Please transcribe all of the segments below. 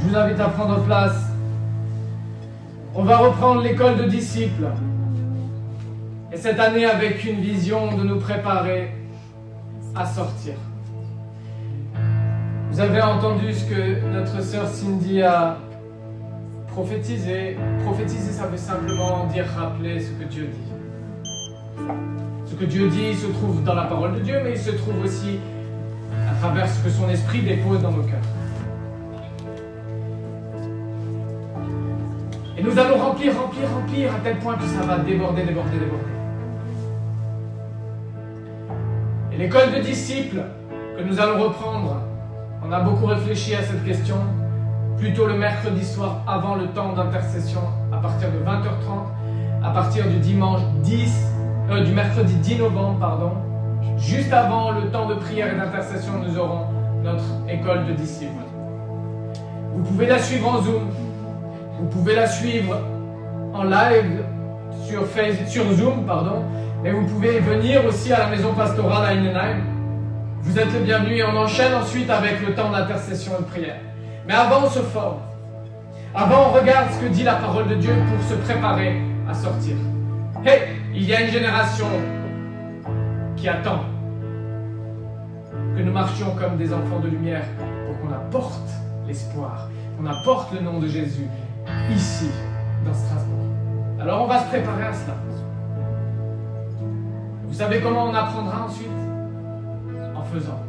Je vous invite à prendre place. On va reprendre l'école de disciples. Et cette année avec une vision de nous préparer à sortir. Vous avez entendu ce que notre sœur Cindy a prophétisé. Prophétiser, ça veut simplement dire rappeler ce que Dieu dit. Ce que Dieu dit se trouve dans la parole de Dieu, mais il se trouve aussi à travers ce que son esprit dépose dans nos cœurs. Et nous allons remplir à tel point que ça va déborder. Et l'école de disciples que nous allons reprendre, on a beaucoup réfléchi à cette question, plutôt le mercredi soir avant le temps d'intercession à partir de 20h30, à partir du du mercredi 10 novembre, juste avant le temps de prière et d'intercession, nous aurons notre école de disciples. Vous pouvez la suivre en Zoom, vous pouvez la suivre en live sur Zoom, mais vous pouvez venir aussi à la maison pastorale à Innenheim. Vous êtes les bienvenus et on enchaîne ensuite avec le temps d'intercession et de prière. Mais avant, on se forme. Avant, on regarde ce que dit la parole de Dieu pour se préparer à sortir. Hey, il y a une génération qui attend que nous marchions comme des enfants de lumière pour qu'on apporte l'espoir, qu'on apporte le nom de Jésus ici, dans Strasbourg. Alors, on va se préparer à cela. Vous savez comment on apprendra ensuite? En faisant.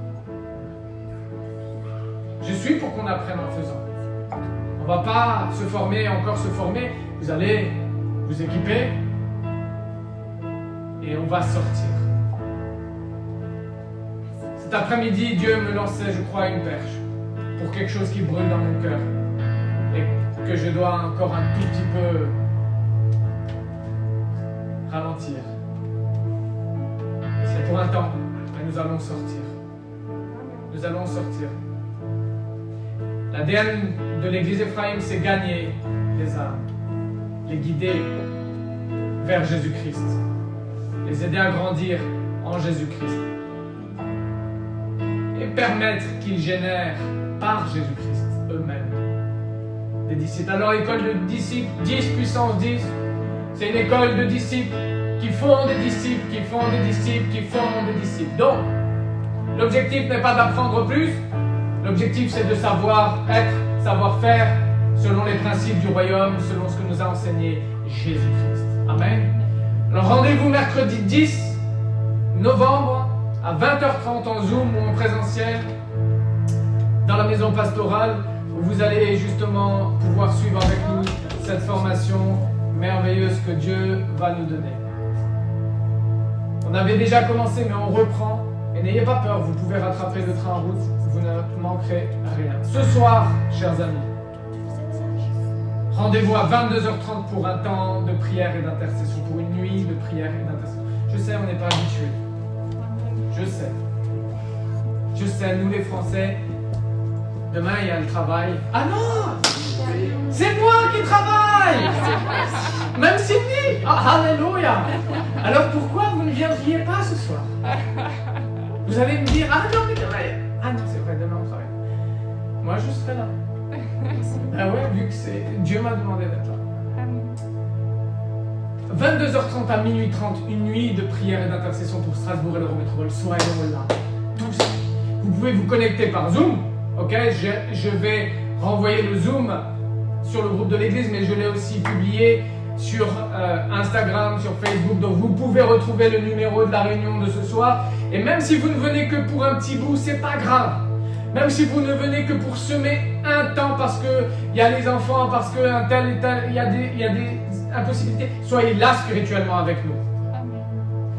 Je suis pour qu'on apprenne en faisant. On ne va pas se former et encore se former. Vous allez vous équiper et on va sortir. Cet après-midi, Dieu me lançait, je crois, une perche pour quelque chose qui brûle dans mon cœur et que je dois encore un tout petit peu ralentir. C'est pour un temps, mais nous allons sortir. Nous allons sortir. L'ADN de l'église Ephraim, c'est gagner les âmes, les guider vers Jésus-Christ, les aider à grandir en Jésus-Christ et permettre qu'ils génèrent par Jésus-Christ eux-mêmes des disciples. Alors, l'école de disciples, 10 puissance 10, c'est une école de disciples qui font des disciples, qui font des disciples, qui font des disciples. Donc, l'objectif n'est pas d'apprendre plus, l'objectif c'est de savoir être, savoir faire selon les principes du royaume, selon ce que nous a enseigné Jésus-Christ. Amen. Alors rendez-vous mercredi 10 novembre à 20h30 en Zoom ou en présentiel dans la maison pastorale où vous allez justement pouvoir suivre avec nous cette formation merveilleuse que Dieu va nous donner. On avait déjà commencé mais on reprend. Et n'ayez pas peur, vous pouvez rattraper le train en route, vous ne manquerez rien. Ce soir, chers amis, rendez-vous à 22h30 pour un temps de prière et d'intercession, pour une nuit de prière et d'intercession. Je sais, on n'est pas habitués. Je sais, nous les Français, demain il y a le travail. Ah non! C'est moi qui travaille! Même Cindy! Ah, alléluia! Alors pourquoi vous ne viendriez pas ce soir? Vous allez me dire, ah non, mais demain. Ah non, c'est vrai, demain on travaille. Moi, je serai là. Ah ouais, vu que c'est. Dieu m'a demandé d'être là. 22h30 à minuit 30, une nuit de prière et d'intercession pour Strasbourg et l'Eurométropole. Soyons là. Tous. Vous pouvez vous connecter par Zoom. Ok, je vais renvoyer le Zoom sur le groupe de l'église, mais je l'ai aussi publié sur Instagram, sur Facebook, donc vous pouvez retrouver le numéro de la réunion de ce soir. Et même si vous ne venez que pour un petit bout, c'est pas grave. Même si vous ne venez que pour semer un temps parce que il y a les enfants, parce que un tel et tel, il y a des impossibilités, soyez là spirituellement avec nous.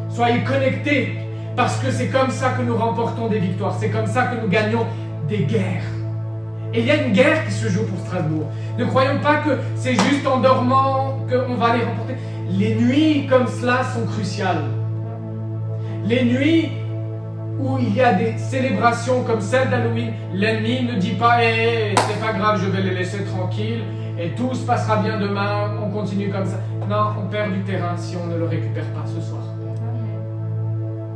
Soyez connectés, parce que c'est comme ça que nous remportons des victoires, c'est comme ça que nous gagnons des guerres. Et il y a une guerre qui se joue pour Strasbourg. Ne croyons pas que c'est juste en dormant qu'on va les remporter. Les nuits comme cela sont cruciales. Les nuits où il y a des célébrations comme celle d'Halloween, l'ennemi ne dit pas hey, c'est pas grave, je vais les laisser tranquilles et tout se passera bien demain, on continue comme ça. Non, on perd du terrain si on ne le récupère pas ce soir.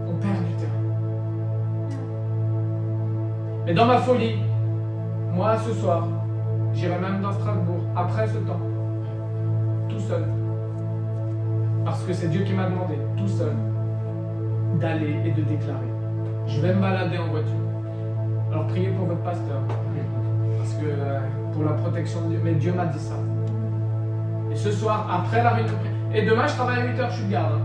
On perd du terrain. Mais dans ma folie, moi ce soir, J'irai même dans Strasbourg, après ce temps, tout seul. Parce que c'est Dieu qui m'a demandé, tout seul, d'aller et de déclarer. Je vais me balader en voiture. Alors priez pour votre pasteur. Parce que pour la protection de Dieu. Mais Dieu m'a dit ça. Et ce soir, après la réunion, et demain je travaille à 8h, je suis de garde.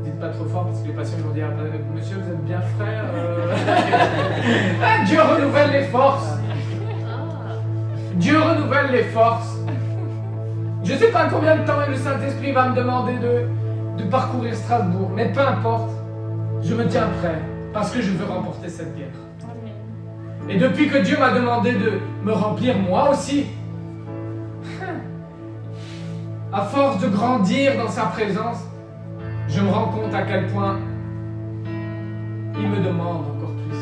Dites pas trop fort parce que les patients vont dire monsieur, vous êtes bien frère. Dieu renouvelle les forces. Dieu renouvelle les forces. Je ne sais pas combien de temps le Saint-Esprit va me demander de parcourir Strasbourg, mais peu importe, je me tiens prêt parce que je veux remporter cette guerre. Et depuis que Dieu m'a demandé de me remplir moi aussi, à force de grandir dans sa présence, je me rends compte à quel point il me demande encore plus.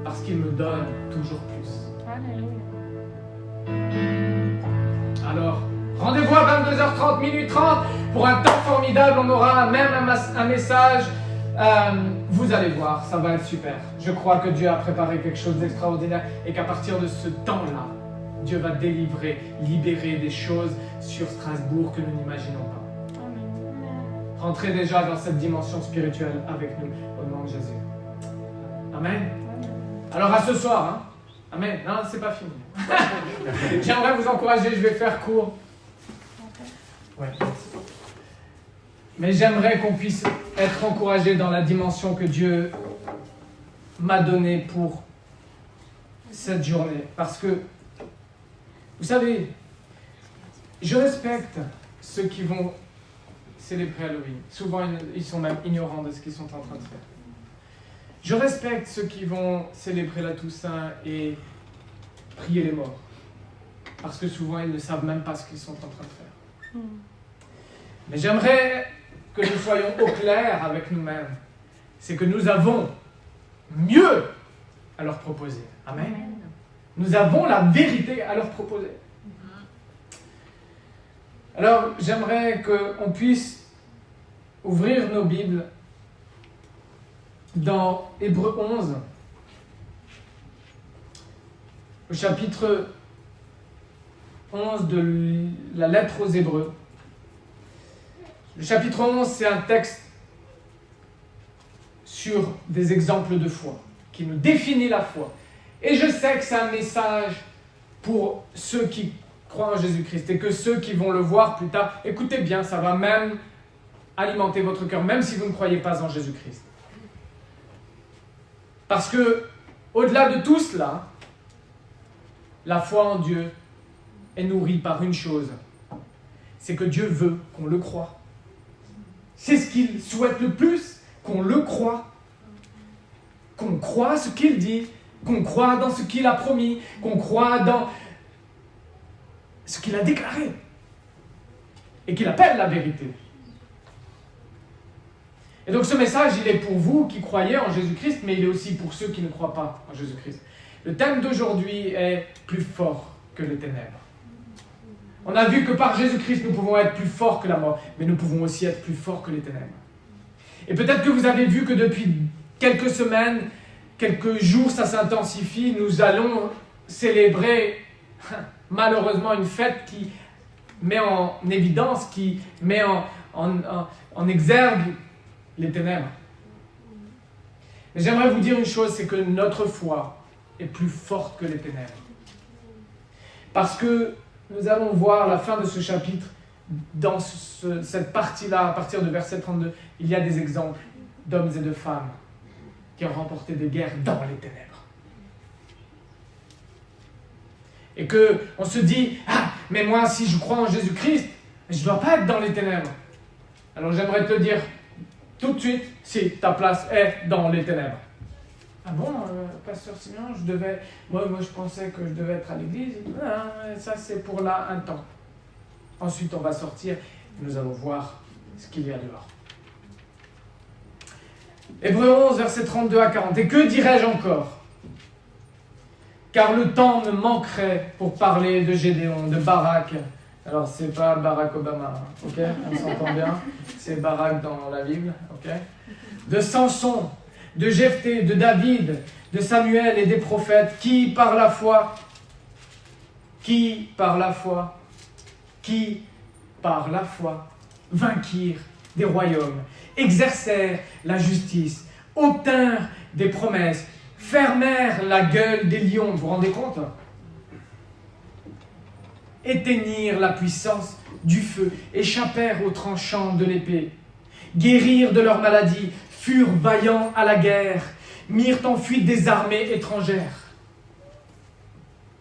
Parce qu'il me donne toujours plus. Alléluia. Alors, rendez-vous à 22h30, minuit 30 pour un temps formidable. On aura même un message. Vous allez voir, ça va être super. Je crois que Dieu a préparé quelque chose d'extraordinaire et qu'à partir de ce temps-là, Dieu va délivrer, libérer des choses sur Strasbourg que nous n'imaginons pas. Rentrez déjà dans cette dimension spirituelle avec nous, au nom de Jésus. Amen. Alors à ce soir, hein. Amen. Non, c'est pas fini. J'aimerais vous encourager, je vais faire court. Ouais. Mais j'aimerais qu'on puisse être encouragé dans la dimension que Dieu m'a donnée pour cette journée. Parce que, vous savez, je respecte ceux qui vont célébrer Halloween. Souvent, ils sont même ignorants de ce qu'ils sont en train de faire. Je respecte ceux qui vont célébrer la Toussaint et prier les morts. Parce que souvent, ils ne savent même pas ce qu'ils sont en train de faire. Mais j'aimerais que nous soyons au clair avec nous-mêmes. C'est que nous avons mieux à leur proposer. Amen. Nous avons la vérité à leur proposer. Alors, j'aimerais qu'on puisse ouvrir nos Bibles dans Hébreux 11, au chapitre 11 de la lettre aux Hébreux. Le chapitre 11, c'est un texte sur des exemples de foi, qui nous définit la foi. Et je sais que c'est un message pour ceux qui croient en Jésus-Christ et que ceux qui vont le voir plus tard, écoutez bien, ça va même alimenter votre cœur, même si vous ne croyez pas en Jésus-Christ. Parce que, au-delà de tout cela, la foi en Dieu est nourrie par une chose, c'est que Dieu veut qu'on le croie. C'est ce qu'il souhaite le plus, qu'on le croie. Qu'on croie ce qu'il dit, qu'on croie dans ce qu'il a promis, qu'on croie dans ce qu'il a déclaré et qu'il appelle la vérité. Et donc ce message, il est pour vous qui croyez en Jésus-Christ, mais il est aussi pour ceux qui ne croient pas en Jésus-Christ. Le thème d'aujourd'hui est plus fort que les ténèbres. On a vu que par Jésus-Christ, nous pouvons être plus forts que la mort, mais nous pouvons aussi être plus forts que les ténèbres. Et peut-être que vous avez vu que depuis quelques semaines, quelques jours, ça s'intensifie. Nous allons célébrer, malheureusement, une fête qui met en évidence, qui met en exergue les ténèbres. Mais j'aimerais vous dire une chose, c'est que notre foi est plus forte que les ténèbres. Parce que nous allons voir la fin de ce chapitre, dans cette partie-là, à partir de verset 32, il y a des exemples d'hommes et de femmes qui ont remporté des guerres dans les ténèbres. Et qu'on se dit, mais moi, si je crois en Jésus-Christ, je ne dois pas être dans les ténèbres. Alors j'aimerais te dire tout de suite, si ta place est dans les ténèbres. Ah bon, pasteur Simeon, moi je pensais que je devais être à l'église. Ça c'est pour là un temps. Ensuite on va sortir et nous allons voir ce qu'il y a dehors. Hébreux 11, versets 32 à 40. Et que dirais-je encore ? Car le temps me manquerait pour parler de Gédéon, de Barak. Alors c'est pas Barack Obama, ok ? On s'entend bien. C'est Barak dans la Bible, ok ? De Samson, de Jephthé, de David, de Samuel et des prophètes, qui par la foi vainquirent des royaumes, exercèrent la justice, obtinrent des promesses, fermèrent la gueule des lions, vous vous rendez compte? Éteignirent la puissance du feu, échappèrent aux tranchants de l'épée, guérirent de leur maladie, furent vaillants à la guerre, mirent en fuite des armées étrangères.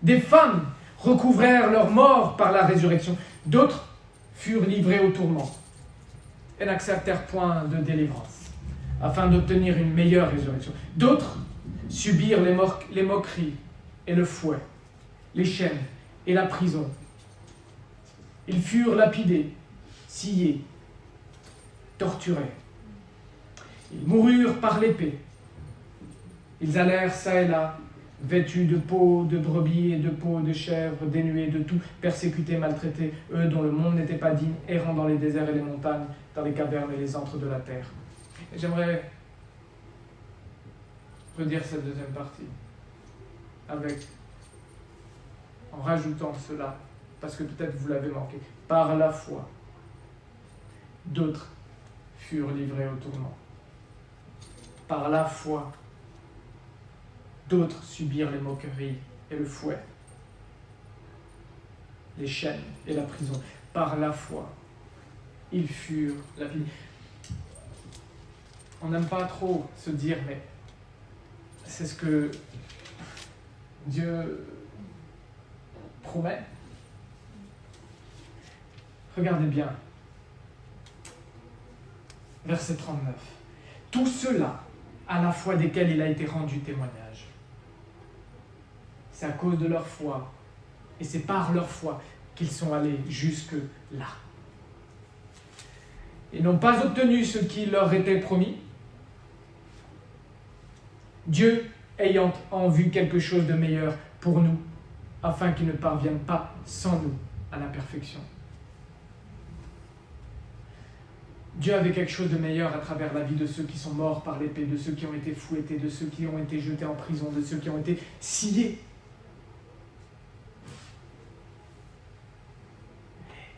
Des femmes recouvrèrent leur mort par la résurrection, d'autres furent livrés au tourment et n'acceptèrent point de délivrance, afin d'obtenir une meilleure résurrection. D'autres subirent les moqueries et le fouet, les chaînes et la prison. Ils furent lapidés, sciés, torturés. Ils moururent par l'épée. Ils allèrent çà et là, vêtus de peau de brebis et de peau de chèvre, dénués de tout, persécutés, maltraités, eux dont le monde n'était pas digne, errant dans les déserts et les montagnes, dans les cavernes et les antres de la terre. Et j'aimerais redire cette deuxième partie, en rajoutant cela, parce que peut-être vous l'avez manqué. Par la foi, d'autres furent livrés au tourment. Par la foi, d'autres subirent les moqueries et le fouet, les chaînes et la prison. Par la foi, ils furent lapidés. On n'aime pas trop se dire, mais c'est ce que Dieu promet. Regardez bien. Verset 39. Tout cela, à la foi desquels il a été rendu témoignage. C'est à cause de leur foi, et c'est par leur foi qu'ils sont allés jusque-là. Ils n'ont pas obtenu ce qui leur était promis, Dieu ayant en vue quelque chose de meilleur pour nous, afin qu'ils ne parviennent pas sans nous à la perfection. Dieu avait quelque chose de meilleur à travers la vie de ceux qui sont morts par l'épée, de ceux qui ont été fouettés, de ceux qui ont été jetés en prison, de ceux qui ont été sciés.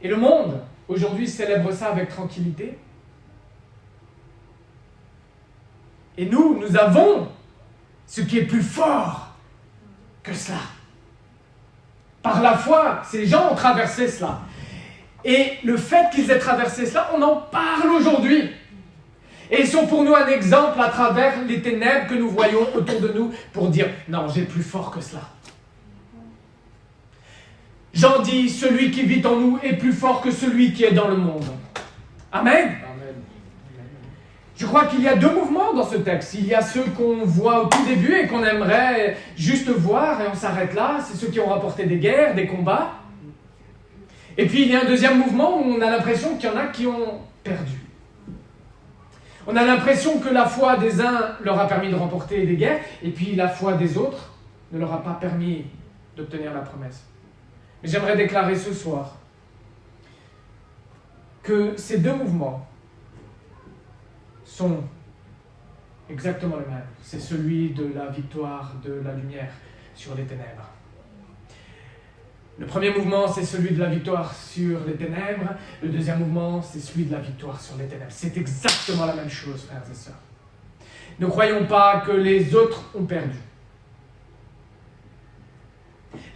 Et le monde, aujourd'hui, célèbre ça avec tranquillité. Et nous avons ce qui est plus fort que cela. Par la foi, ces gens ont traversé cela. Et le fait qu'ils aient traversé cela, on en parle aujourd'hui. Et ils sont pour nous un exemple à travers les ténèbres que nous voyons autour de nous pour dire « Non, j'ai plus fort que cela ». Jean dit « Celui qui vit en nous est plus fort que celui qui est dans le monde ». Amen. Amen. Je crois qu'il y a deux mouvements dans ce texte. Il y a ceux qu'on voit au tout début et qu'on aimerait juste voir et on s'arrête là. C'est ceux qui ont rapporté des guerres, des combats. Et puis il y a un deuxième mouvement où on a l'impression qu'il y en a qui ont perdu. On a l'impression que la foi des uns leur a permis de remporter des guerres, et puis la foi des autres ne leur a pas permis d'obtenir la promesse. Mais j'aimerais déclarer ce soir que ces deux mouvements sont exactement les mêmes. C'est celui de la victoire de la lumière sur les ténèbres. Le premier mouvement, c'est celui de la victoire sur les ténèbres. Le deuxième mouvement, c'est celui de la victoire sur les ténèbres. C'est exactement la même chose, frères et sœurs. Ne croyons pas que les autres ont perdu.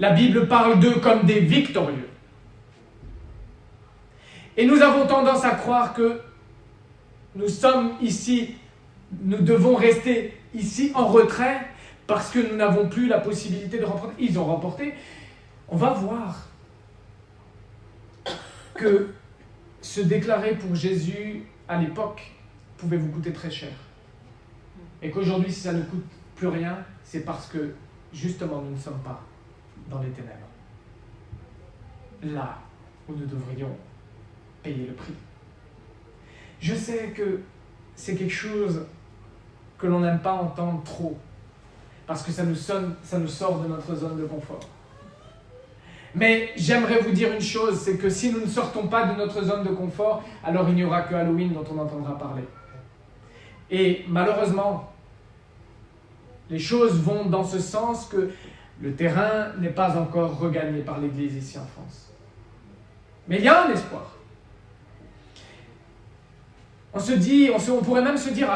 La Bible parle d'eux comme des victorieux. Et nous avons tendance à croire que nous sommes ici, nous devons rester ici en retrait parce que nous n'avons plus la possibilité de remporter. Ils ont remporté. On va voir que se déclarer pour Jésus à l'époque pouvait vous coûter très cher. Et qu'aujourd'hui, si ça ne coûte plus rien, c'est parce que justement nous ne sommes pas dans les ténèbres. Là où nous devrions payer le prix. Je sais que c'est quelque chose que l'on n'aime pas entendre trop, parce que ça nous sort de notre zone de confort. Mais j'aimerais vous dire une chose, c'est que si nous ne sortons pas de notre zone de confort, alors il n'y aura que Halloween dont on entendra parler. Et malheureusement, Les choses vont dans ce sens que le terrain n'est pas encore regagné par l'Église ici en France. Mais il y a un espoir. On pourrait même se dire,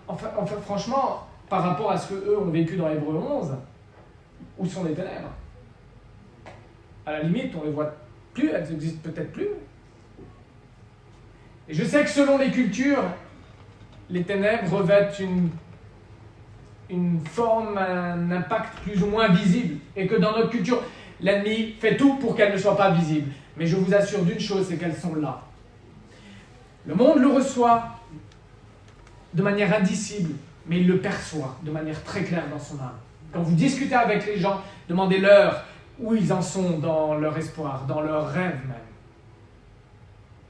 enfin, franchement, par rapport à ce qu'eux ont vécu dans Hébreux 11, où sont les ténèbres? À la limite, on ne les voit plus, elles n'existent peut-être plus. Et je sais que selon les cultures, les ténèbres revêtent une forme, un impact plus ou moins visible. Et que dans notre culture, l'ennemi fait tout pour qu'elles ne soient pas visibles. Mais je vous assure d'une chose, c'est qu'elles sont là. Le monde le reçoit de manière indicible, mais il le perçoit de manière très claire dans son âme. Quand vous discutez avec les gens, demandez-leur où ils en sont dans leur espoir, dans leur rêve même.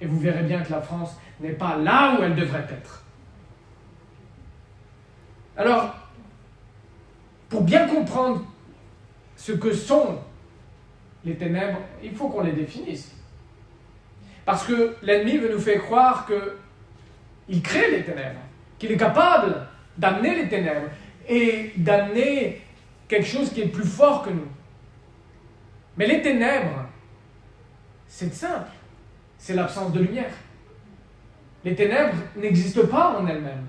Et vous verrez bien que la France n'est pas là où elle devrait être. Alors, pour bien comprendre ce que sont les ténèbres, il faut qu'on les définisse. Parce que l'ennemi veut nous faire croire qu'il crée les ténèbres, qu'il est capable d'amener les ténèbres et d'amener quelque chose qui est plus fort que nous. Mais les ténèbres, c'est simple, c'est l'absence de lumière. Les ténèbres n'existent pas en elles-mêmes.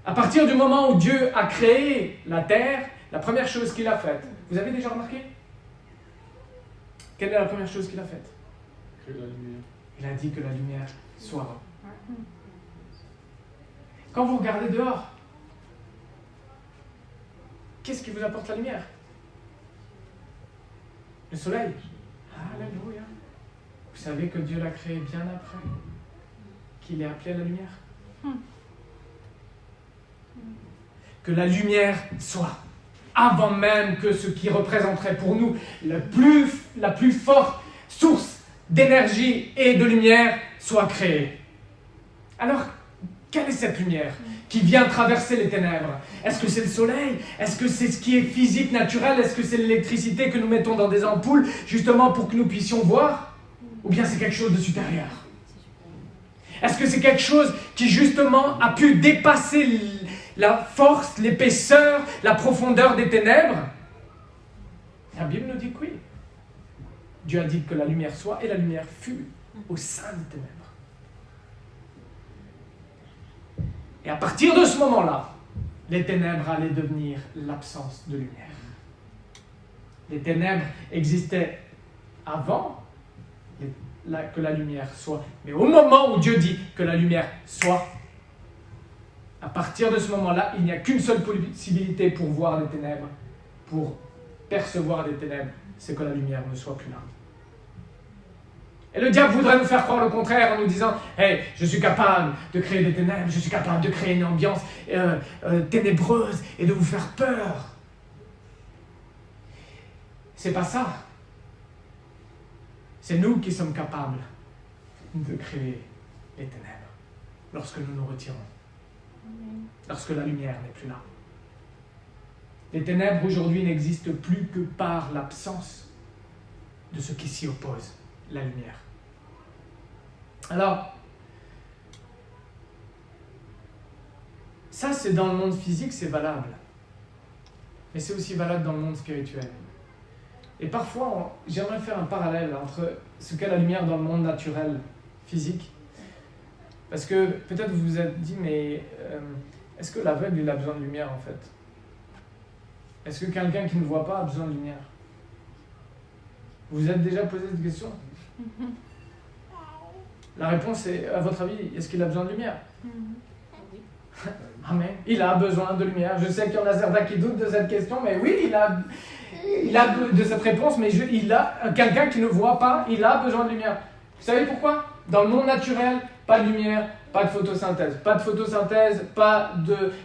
À partir du moment où Dieu a créé la terre, la première chose qu'il a faite, vous avez déjà remarqué? Quelle est la première chose qu'il a faite? Créer la lumière. Il a dit que la lumière soit. Quand vous regardez dehors, qu'est-ce qui vous apporte la lumière? Le soleil. Alléluia. Vous savez que Dieu l'a créé bien après qu'il ait appelé à la lumière. Que la lumière soit avant même que ce qui représenterait pour nous la plus forte source d'énergie et de lumière soit créée. Alors, quelle est cette lumière qui vient traverser les ténèbres? Est-ce que c'est le soleil? Est-ce que c'est ce qui est physique, naturel? Est-ce que c'est l'électricité que nous mettons dans des ampoules justement pour que nous puissions voir? Ou bien c'est quelque chose de supérieur? Est-ce que c'est quelque chose qui justement a pu dépasser la force, l'épaisseur, la profondeur des ténèbres? La Bible nous dit que oui. Dieu a dit que la lumière soit et la lumière fut au sein des ténèbres. Et à partir de ce moment-là, les ténèbres allaient devenir l'absence de lumière. Les ténèbres existaient avant que la lumière soit. Mais au moment où Dieu dit que la lumière soit, à partir de ce moment-là, il n'y a qu'une seule possibilité pour voir les ténèbres, pour percevoir les ténèbres, c'est que la lumière ne soit plus là. Et le diable voudrait nous faire croire le contraire en nous disant « Hey, je suis capable de créer des ténèbres, je suis capable de créer une ambiance ténébreuse et de vous faire peur. » C'est pas ça. C'est nous qui sommes capables de créer les ténèbres lorsque nous nous retirons, lorsque la lumière n'est plus là. Les ténèbres aujourd'hui n'existent plus que par l'absence de ce qui s'y oppose, la lumière. Alors, ça c'est dans le monde physique, c'est valable. Mais c'est aussi valable dans le monde spirituel. Et parfois, j'aimerais faire un parallèle entre ce qu'est la lumière dans le monde naturel, physique. Parce que peut-être vous vous êtes dit, mais est-ce que l'aveugle il a besoin de lumière en fait? Est-ce que quelqu'un qui ne voit pas a besoin de lumière? Vous vous êtes déjà posé cette question? La réponse est, à votre avis, est-ce qu'il a besoin de lumière? Amen. Il a besoin de lumière. Je sais qu'il y en a certains qui doutent de cette question, mais oui, il a de cette réponse, mais il a quelqu'un qui ne voit pas, il a besoin de lumière. Vous savez pourquoi? Dans le monde naturel, pas de lumière, pas de photosynthèse. Pas de photosynthèse, pas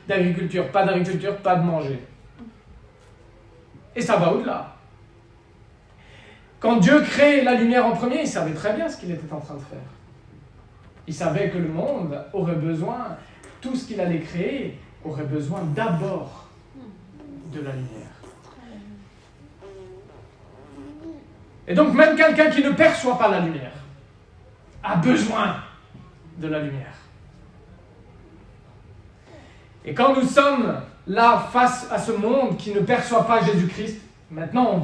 d'agriculture. Pas d'agriculture, pas de manger. Et ça va au-delà. Quand Dieu crée la lumière en premier, il savait très bien ce qu'il était en train de faire. Il savait que le monde aurait besoin, tout ce qu'il allait créer, aurait besoin d'abord de la lumière. Et donc même quelqu'un qui ne perçoit pas la lumière a besoin de la lumière. Et quand nous sommes là, face à ce monde qui ne perçoit pas Jésus-Christ, maintenant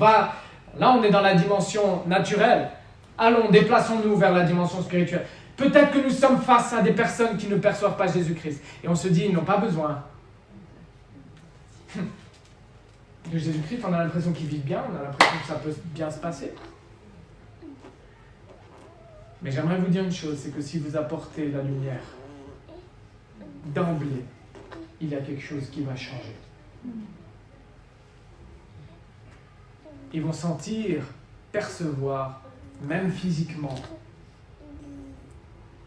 on est dans la dimension naturelle. Allons, déplaçons-nous vers la dimension spirituelle. Peut-être que nous sommes face à des personnes qui ne perçoivent pas Jésus-Christ. Et on se dit, ils n'ont pas besoin de Jésus-Christ. On a l'impression qu'ils vivent bien, on a l'impression que ça peut bien se passer. Mais j'aimerais vous dire une chose, c'est que si vous apportez la lumière, d'emblée, il y a quelque chose qui va changer. Ils vont sentir, percevoir, même physiquement,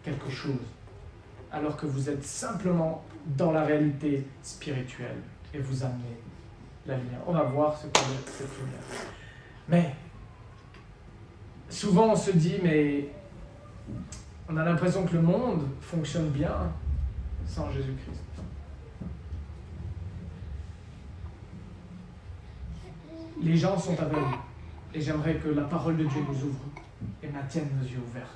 quelque chose, alors que vous êtes simplement dans la réalité spirituelle et vous amenez la lumière. On va voir ce qu'est cette lumière. Mais, souvent on se dit, mais on a l'impression que le monde fonctionne bien sans Jésus-Christ. Les gens sont aveugles et j'aimerais que la parole de Dieu nous ouvre et maintienne nos yeux ouverts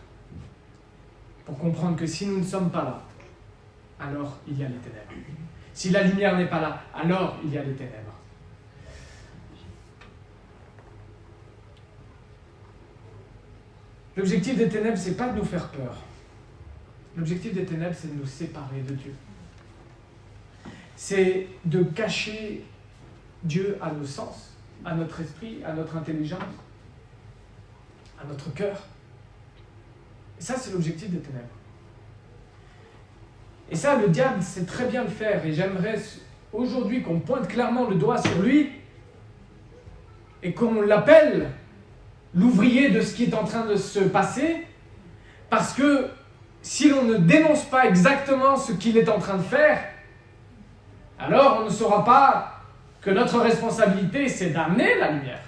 pour comprendre que si nous ne sommes pas là, alors il y a les ténèbres. Si la lumière n'est pas là, alors il y a les ténèbres. L'objectif des ténèbres, c'est pas de nous faire peur. L'objectif des ténèbres, c'est de nous séparer de Dieu. C'est de cacher Dieu à nos sens, à notre esprit, à notre intelligence, à notre cœur. Et ça, c'est l'objectif des ténèbres. Et ça, le diable sait très bien le faire. Et j'aimerais aujourd'hui qu'on pointe clairement le doigt sur lui et qu'on l'appelle l'ouvrier de ce qui est en train de se passer. Parce que si l'on ne dénonce pas exactement ce qu'il est en train de faire, alors on ne saura pas que notre responsabilité, c'est d'amener la lumière.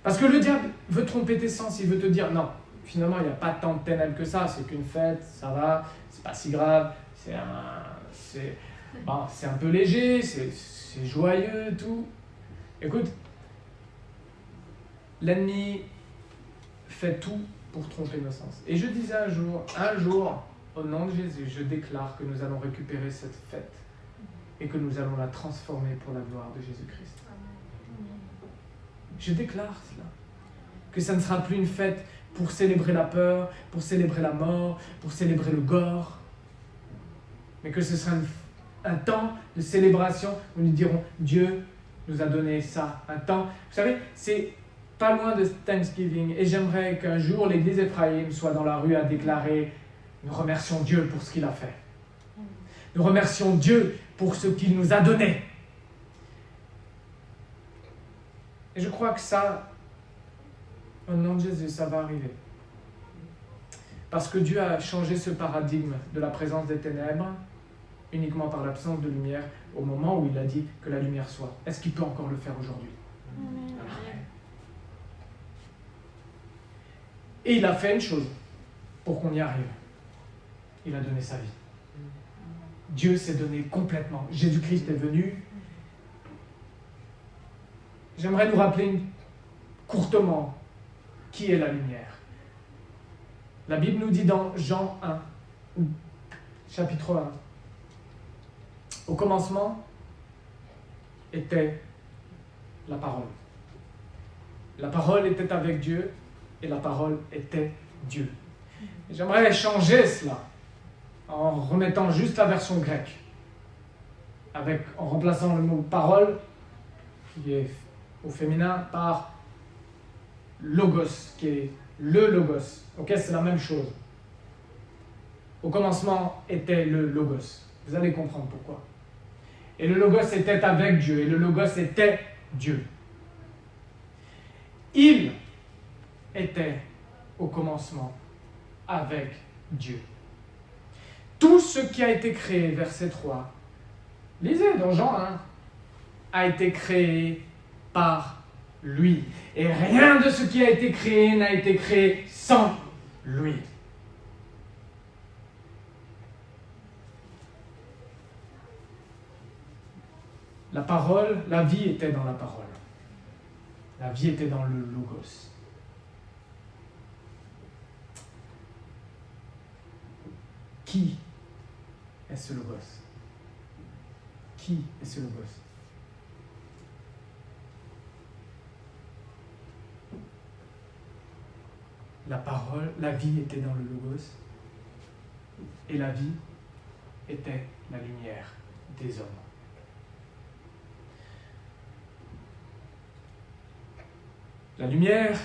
Parce que le diable veut tromper tes sens, il veut te dire non, finalement il n'y a pas tant de ténèbres que ça, c'est qu'une fête, ça va, c'est pas si grave, c'est un peu léger, c'est joyeux, tout. Écoute, l'ennemi fait tout pour tromper nos sens. Et je disais un jour, au nom de Jésus, je déclare que nous allons récupérer cette fête et que nous allons la transformer pour la gloire de Jésus-Christ. Je déclare cela. Que ça ne sera plus une fête pour célébrer la peur, pour célébrer la mort, pour célébrer le gore, mais que ce sera un temps de célébration où nous dirons Dieu nous a donné ça, un temps. Vous savez, c'est pas loin de Thanksgiving et j'aimerais qu'un jour l'église Ephraïm soit dans la rue à déclarer nous remercions Dieu pour ce qu'il a fait. Nous remercions Dieu pour ce qu'il nous a donné. Et je crois que ça, au nom de Jésus, ça va arriver. Parce que Dieu a changé ce paradigme de la présence des ténèbres uniquement par l'absence de lumière au moment où il a dit que la lumière soit. Est-ce qu'il peut encore le faire aujourd'hui? Amen. Et il a fait une chose pour qu'on y arrive. Il a donné sa vie. Dieu s'est donné complètement. Jésus-Christ est venu. J'aimerais nous rappeler courtement qui est la lumière. La Bible nous dit dans Jean 1, chapitre 1, au commencement était la parole. La parole était avec Dieu et la parole était Dieu. Et j'aimerais changer cela en remettant juste la version grecque, en remplaçant le mot parole, qui est au féminin, par logos, qui est le logos. Ok, c'est la même chose. Au commencement était le logos. Vous allez comprendre pourquoi. Et le logos était avec Dieu, et le logos était Dieu. Il était au commencement avec Dieu. Tout ce qui a été créé, verset 3, lisez dans Jean 1, a été créé par lui. Et rien de ce qui a été créé n'a été créé sans lui. La parole, la vie était dans la parole. La vie était dans le logos. Qui est ce logos? Qui est ce Logos? La parole, la vie était dans le Logos, et la vie était la lumière des hommes. La lumière,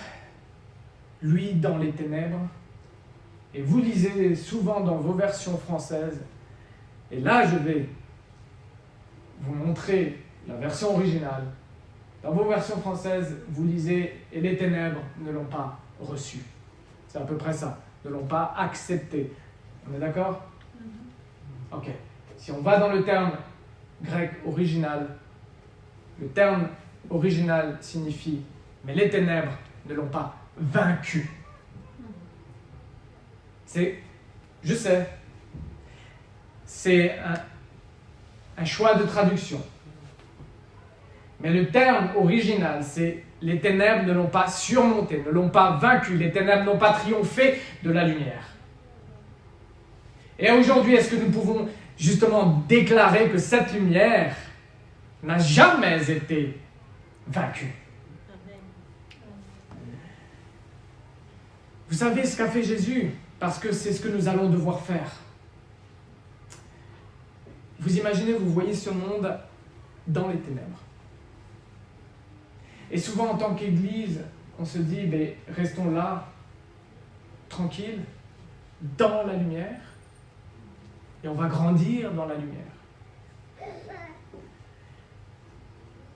lui, dans les ténèbres, et vous lisez souvent dans vos versions françaises, et là je vais vous montrer la version originale. Dans vos versions françaises, vous lisez « et les ténèbres ne l'ont pas reçu ». C'est à peu près ça, ne l'ont pas accepté. On est d'accord? Ok. Si on va dans le terme grec original, le terme original signifie « mais les ténèbres ne l'ont pas vaincu ». Je sais, c'est un choix de traduction. Mais le terme original, c'est « les ténèbres ne l'ont pas surmonté, ne l'ont pas vaincu, les ténèbres n'ont pas triomphé de la lumière ». Et aujourd'hui, est-ce que nous pouvons justement déclarer que cette lumière n'a jamais été vaincue? Vous savez ce qu'a fait Jésus? Parce que c'est ce que nous allons devoir faire. Vous imaginez, vous voyez ce monde dans les ténèbres. Et souvent, en tant qu'Église, on se dit, ben, restons là, tranquilles, dans la lumière, et on va grandir dans la lumière.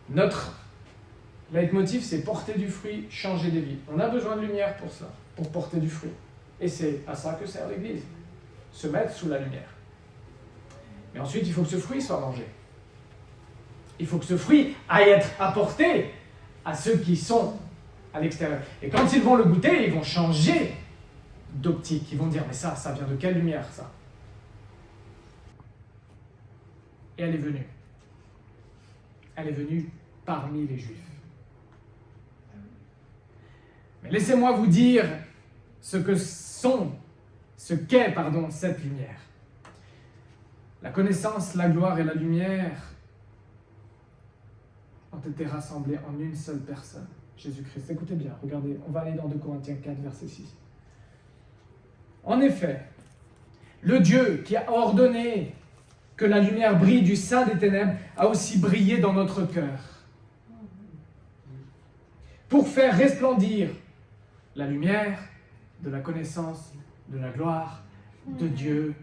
Notre leitmotiv, c'est porter du fruit, changer des vies. On a besoin de lumière pour ça, pour porter du fruit. Et c'est à ça que sert l'Église, se mettre sous la lumière. Mais ensuite, il faut que ce fruit soit mangé. Il faut que ce fruit aille être apporté à ceux qui sont à l'extérieur. Et quand ils vont le goûter, ils vont changer d'optique. Ils vont dire, mais ça vient de quelle lumière, ça? Et elle est venue. Elle est venue parmi les Juifs. Mais laissez-moi vous dire ce qu'est, cette lumière. La connaissance, la gloire et la lumière ont été rassemblées en une seule personne, Jésus-Christ. Écoutez bien, regardez, on va aller dans 2 Corinthiens 4, verset 6. En effet, le Dieu qui a ordonné que la lumière brille du sein des ténèbres a aussi brillé dans notre cœur pour faire resplendir la lumière de la connaissance, de la gloire de Dieu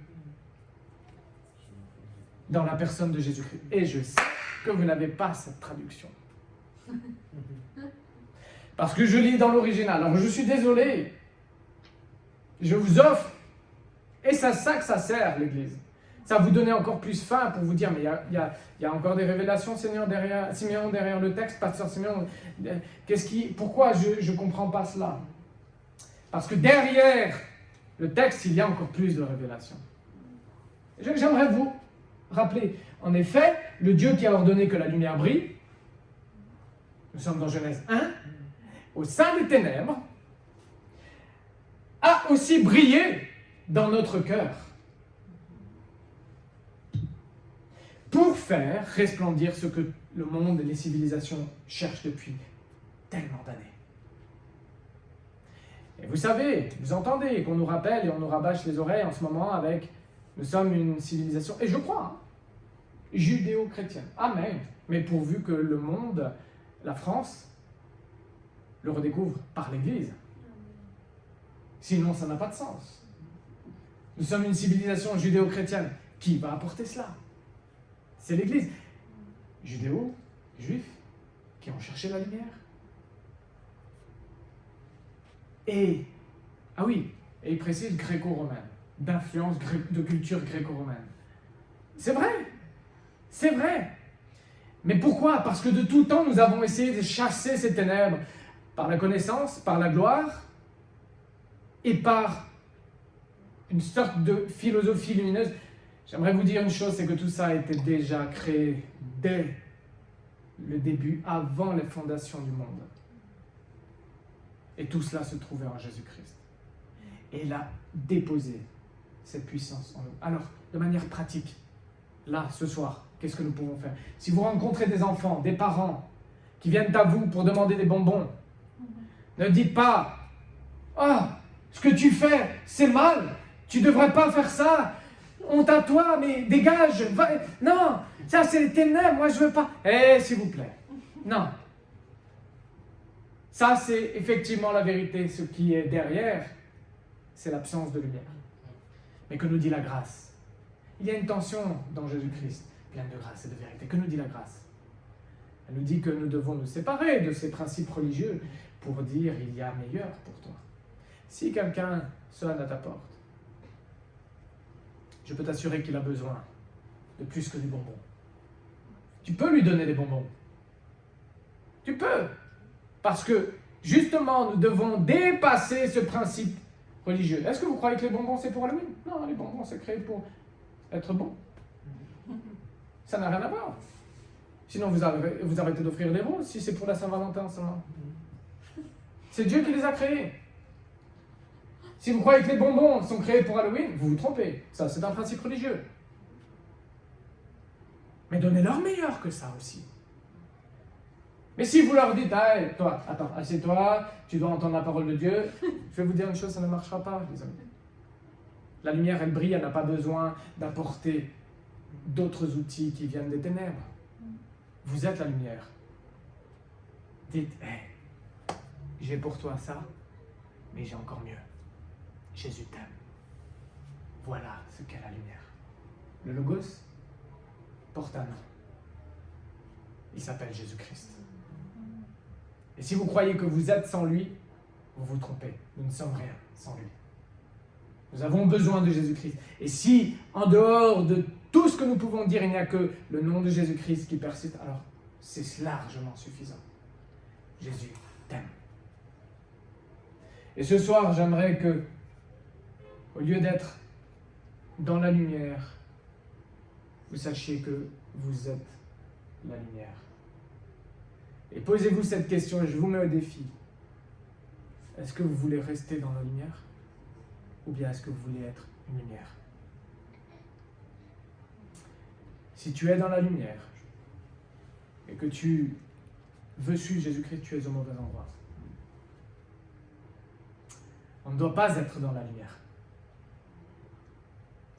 dans la personne de Jésus-Christ. Et je sais que vous n'avez pas cette traduction. Parce que je lis dans l'original. Alors je suis désolé. Je vous offre, et c'est ça que ça sert, l'Église. Ça vous donner encore plus faim pour vous dire, mais il y a encore des révélations, Simeon, derrière le texte, Pasteur Simeon. Pourquoi je ne comprends pas cela? Parce que derrière le texte, il y a encore plus de révélations. J'aimerais vous rappeler, en effet, le Dieu qui a ordonné que la lumière brille, nous sommes dans Genèse 1, au sein des ténèbres, a aussi brillé dans notre cœur pour faire resplendir ce que le monde et les civilisations cherchent depuis tellement d'années. Et vous savez, vous entendez qu'on nous rappelle et on nous rabâche les oreilles en ce moment avec « nous sommes une civilisation », et je crois, judéo-chrétienne. Amen. Mais pourvu que le monde, la France, le redécouvre par l'Église. Sinon, ça n'a pas de sens. Nous sommes une civilisation judéo-chrétienne. Qui va apporter cela? C'est l'Église. Judéo, juifs, qui ont cherché la lumière. Et il précise gréco-romaine, d'influence de culture gréco-romaine. C'est vrai. Mais pourquoi? Parce que de tout temps, nous avons essayé de chasser ces ténèbres par la connaissance, par la gloire et par une sorte de philosophie lumineuse. J'aimerais vous dire une chose, c'est que tout ça a été déjà créé dès le début, avant les fondations du monde. Et tout cela se trouvait en Jésus-Christ. Et il a déposé cette puissance en nous. Alors, de manière pratique, là, ce soir, qu'est-ce que nous pouvons faire? Si vous rencontrez des enfants, des parents qui viennent à vous pour demander des bonbons, ne dites pas « Ah, ce que tu fais, c'est mal, tu ne devrais pas faire ça, honte à toi, mais dégage, va. Non, ça c'est les ténèbres, moi je veux pas. » Eh, s'il vous plaît, non. Ça c'est effectivement la vérité, ce qui est derrière, c'est l'absence de lumière. Mais que nous dit la grâce? Il y a une tension dans Jésus-Christ, pleine de grâce et de vérité. Que nous dit la grâce? Elle nous dit que nous devons nous séparer de ces principes religieux pour dire il y a meilleur pour toi. Si quelqu'un sonne à ta porte, je peux t'assurer qu'il a besoin de plus que du bonbon. Tu peux lui donner des bonbons. Tu peux. Parce que, justement, nous devons dépasser ce principe religieux. Est-ce que vous croyez que les bonbons, c'est pour Halloween? Non, les bonbons, c'est créé pour être bon. Ça n'a rien à voir. Sinon, vous arrêtez d'offrir des roses si c'est pour la Saint-Valentin seulement. C'est Dieu qui les a créés. Si vous croyez que les bonbons sont créés pour Halloween, vous vous trompez. Ça, c'est un principe religieux. Mais donnez-leur meilleur que ça aussi. Mais si vous leur dites, ah, toi, attends, assieds-toi, tu dois entendre la parole de Dieu, je vais vous dire une chose, ça ne marchera pas, les amis. La lumière, elle brille, elle n'a pas besoin d'apporter d'autres outils qui viennent des ténèbres. Vous êtes la lumière. Dites, hey, j'ai pour toi ça, mais j'ai encore mieux. Jésus t'aime. Voilà ce qu'est la lumière. Le Logos porte un nom. Il s'appelle Jésus-Christ. Et si vous croyez que vous êtes sans lui, vous vous trompez. Nous ne sommes rien sans lui. Nous avons besoin de Jésus-Christ. Et si, en dehors de tout ce que nous pouvons dire, il n'y a que le nom de Jésus-Christ qui persiste, alors c'est largement suffisant. Jésus t'aime. Et ce soir, j'aimerais que, au lieu d'être dans la lumière, vous sachiez que vous êtes la lumière. Et posez-vous cette question et je vous mets au défi. Est-ce que vous voulez rester dans la lumière? Ou bien est-ce que vous voulez être une lumière? Si tu es dans la lumière et que tu veux suivre Jésus-Christ, tu es au mauvais endroit. On ne doit pas être dans la lumière.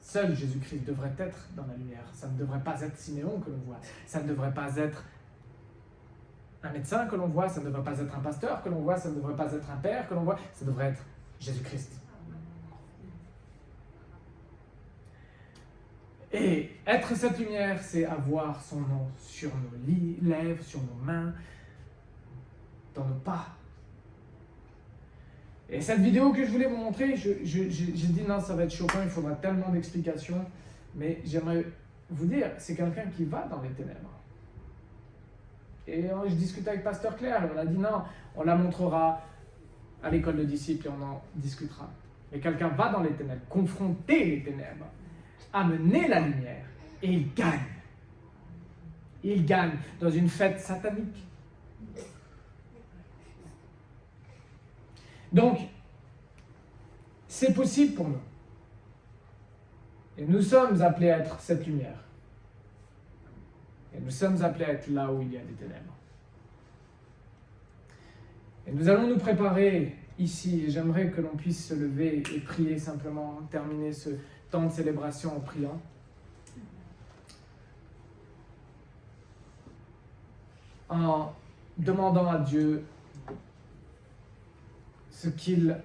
Seul Jésus-Christ devrait être dans la lumière. Ça ne devrait pas être Siméon que l'on voit. Ça ne devrait pas être un médecin que l'on voit. Ça ne devrait pas être un pasteur que l'on voit. Ça ne devrait pas être un père que l'on voit. Ça devrait être Jésus-Christ. Et être cette lumière, c'est avoir son nom sur nos lèvres, sur nos mains, dans nos pas. Et cette vidéo que je voulais vous montrer, j'ai dit non, ça va être choquant, il faudra tellement d'explications. Mais j'aimerais vous dire, c'est quelqu'un qui va dans les ténèbres. Et je discutais avec Pasteur Claire, et on a dit non, on la montrera à l'école de disciples et on en discutera. Mais quelqu'un va dans les ténèbres, confronter les ténèbres, amener la lumière, et il gagne. Il gagne dans une fête satanique. Donc, c'est possible pour nous. Et nous sommes appelés à être cette lumière. Et nous sommes appelés à être là où il y a des ténèbres. Et nous allons nous préparer ici, et j'aimerais que l'on puisse se lever et prier simplement, terminer ce temps de célébration en priant. En demandant à Dieu ce qu'il